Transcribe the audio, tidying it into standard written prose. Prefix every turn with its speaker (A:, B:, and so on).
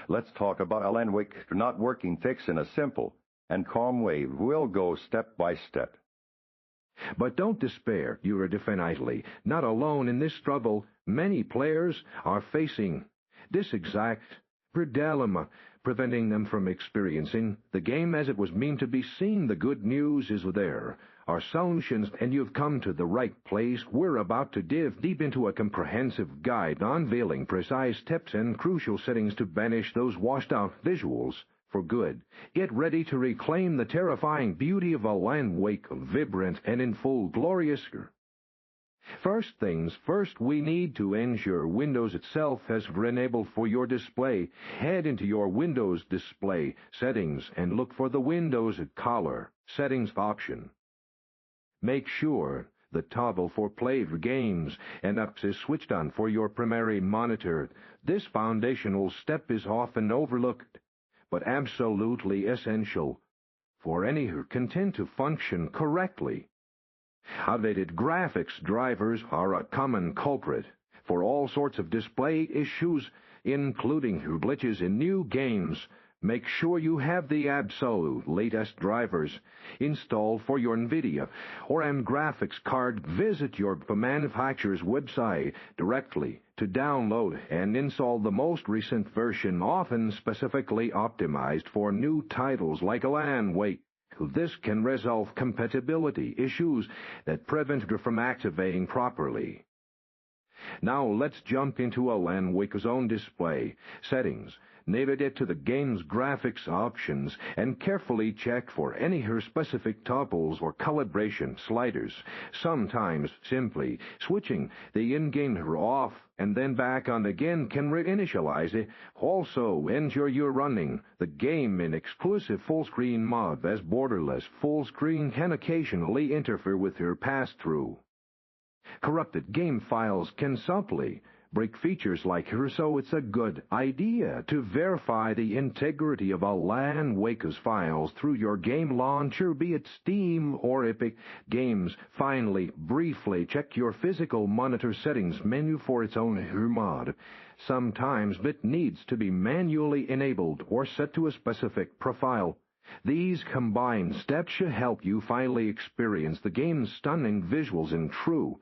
A: let's talk about Alan Wake not working fix in a simple and calm way. We'll go step by step.
B: But don't despair, Eurydiphonitely. Not alone in this struggle, many players are facing this exact dilemma, preventing them from experiencing the game as it was meant to be seen. The good news is there are solutions, and you've come to the right place. We're about to dive deep into a comprehensive guide, unveiling precise tips and crucial settings to banish those washed-out visuals for good. Get ready to reclaim the terrifying beauty of Alan Wake, vibrant and in full glorious. First things first, we need to ensure Windows itself has enabled for your display. Head into your Windows display settings and look for the Windows color settings option. Make sure the toggle for play games and apps is switched on for your primary monitor. This foundational step is often overlooked, but absolutely essential for any content to function correctly. Outdated graphics drivers are a common culprit for all sorts of display issues, including glitches in new games. Make sure you have the absolute latest drivers installed for your NVIDIA or AM graphics card. Visit your manufacturer's website directly to download and install the most recent version, often specifically optimized for new titles like Alan Wake. This can resolve compatibility issues that prevent it from activating properly. Now let's jump into Alan Wake's own display settings. Navigate to the game's graphics options and carefully check for any specific toggles or calibration sliders. Sometimes simply switching the in-game off and then back on again can reinitialize it. Also, ensure you're running the game in exclusive full-screen mode, as borderless full screen can occasionally interfere with your pass-through. Corrupted game files can subtly break features like her, so it's a good idea to verify the integrity of Alan Wake's files through your game launcher, be it Steam or Epic Games. Finally, briefly check your physical monitor settings menu for its own mod. Sometimes it needs to be manually enabled or set to a specific profile. These combined steps should help you finally experience the game's stunning visuals in true